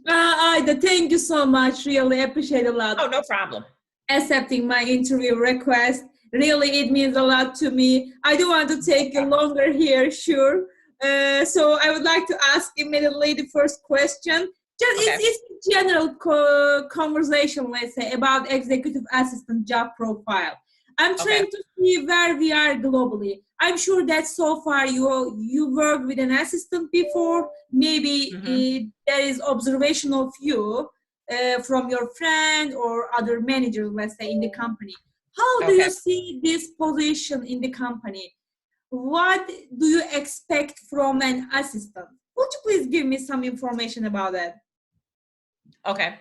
Ida, thank you so much. Really appreciate a lot Oh, no problem. accepting my interview request. Really, it means a lot to me. I do want to No take you problem. longer here, sure. So I would like to ask immediately the first question. Just Okay. it's a general conversation, let's say, about executive assistant job profile. I'm Okay. trying to see where we are globally. I'm sure that so far you worked with an assistant before. Maybe Hmm. there is observation of you from your friend or other managers, let's say, in the company. How do you Okay. see this position in the company? What do you expect from an assistant? Would you please give me some information about that? Okay.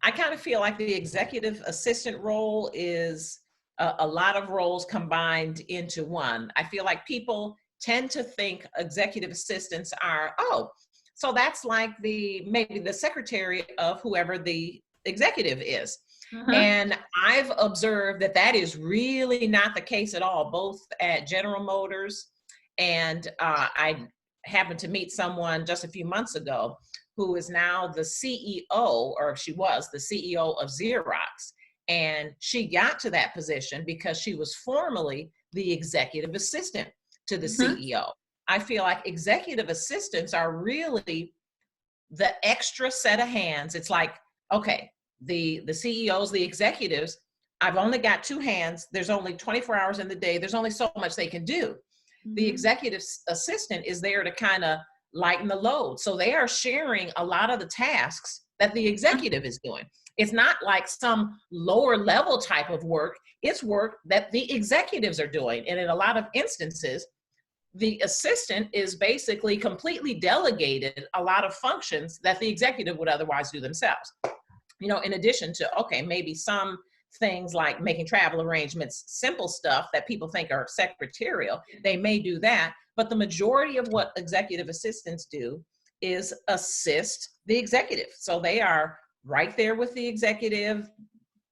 I kind of feel like the executive assistant role is a lot of roles combined into one. I feel like people tend to think executive assistants are, oh, so that's like the maybe the secretary of whoever the executive is. Uh-huh. And I've observed that that is really not the case at all, both at General Motors and I happened to meet someone just a few months ago who is now the CEO, or she was the CEO of Xerox. And she got to that position because she was formerly the executive assistant to the Uh-huh. CEO. I feel like executive assistants are really the extra set of hands. It's like, okay, the CEOs, the executives, I've only got two hands. There's only 24 hours in the day. There's only so much they can do. The Mhm. executive assistant is there to kind of lighten the load. So they are sharing a lot of the tasks that the executive is doing. It's not like some lower level type of work. It's work that the executives are doing. And in a lot of instances, the assistant is basically completely delegated a lot of functions that the executive would otherwise do themselves. You know, in addition to, okay, maybe some things like making travel arrangements, simple stuff that people think are secretarial, they may do that. But the majority of what executive assistants do is assist the executive. So they are right there with the executive,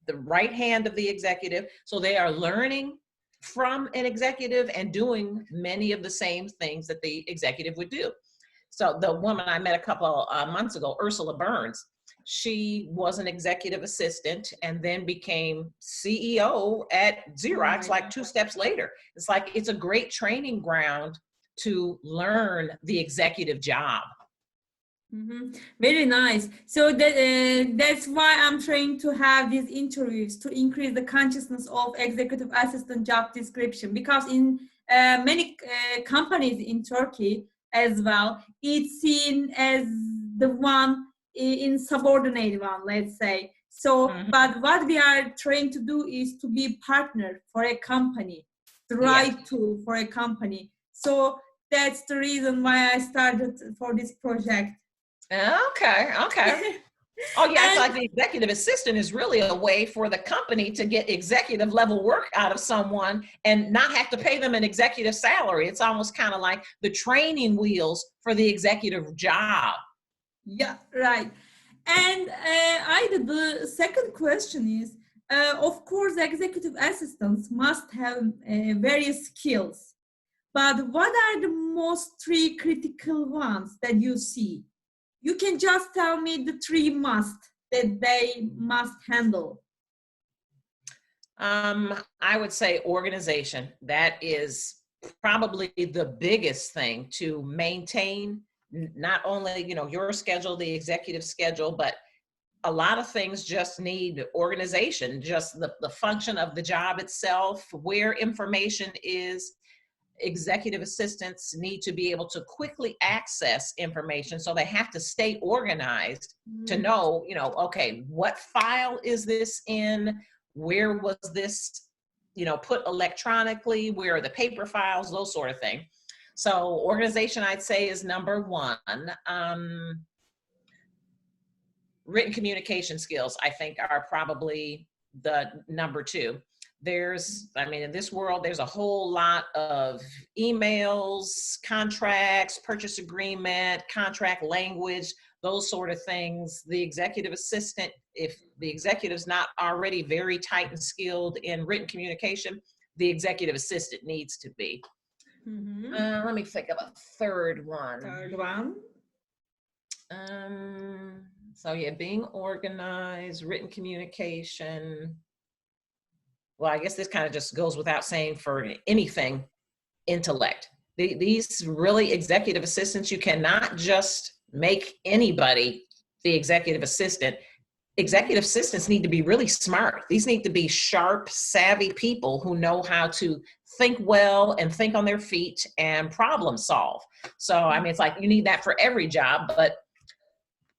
the right hand of the executive. So they are learning from an executive and doing many of the same things that the executive would do. So the woman I met a couple months ago, Ursula Burns, she was an executive assistant and then became CEO at Oh Xerox my like God. 2 steps later. It's like it's a great training ground to learn the executive job. Mhm. Very nice. So that's why I'm trying to have these interviews to increase the consciousness of executive assistant job description because in many companies in Turkey as well, it's seen as the one in subordinate one, let's say. So, Hmm. but what we are trying to do is to be partner for a company, the Yeah. right tool for a company. So that's the reason why I started for this project. Okay. Okay. Oh yeah, I feel And like the executive assistant is really a way for the company to get executive level work out of someone and not have to pay them an executive salary. It's almost kind of like the training wheels for the executive job. yeah, right. And Aida, the second question is, of course, executive assistants must have various skills, but what are the most three critical ones that you see? You can just tell me the three must that they must handle. I would say organization. That is probably the biggest thing to maintain not only, you know, your schedule, the executive schedule, but a lot of things just need organization, just the function of the job itself, where information is. Executive assistants need to be able to quickly access information, so they have to stay organized to Mm. know, you know, okay, what file is this in, where was this, you know, put electronically, where are the paper files, those sort of thing. So organization, I'd say, is number one. Written communication skills, I think, are probably the number two. There's, I mean, in this world, there's a whole lot of emails, contracts, purchase agreement, contract language, those sort of things. The executive assistant, if the executive's not already very tight and skilled in written communication, the executive assistant needs to be. Mhm. Let me think of a third one. Third one. Um, So yeah, being organized, written communication. Well, I guess this kind of just goes without saying for anything, intellect. These really executive assistants, you cannot just make anybody the executive assistant. Executive assistants need to be really smart. These need to be sharp, savvy people who know how to think well and think on their feet and problem solve. So, I mean, it's like you need that for every job, but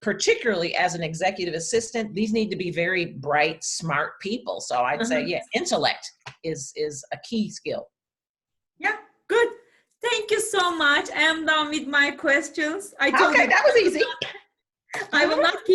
particularly as an executive assistant, these need to be very bright, smart people. So I'd say, yeah, intellect is a key skill. Yeah, good. Thank you so much. I am done with my questions. I told Okay, you that was easy. I will not keep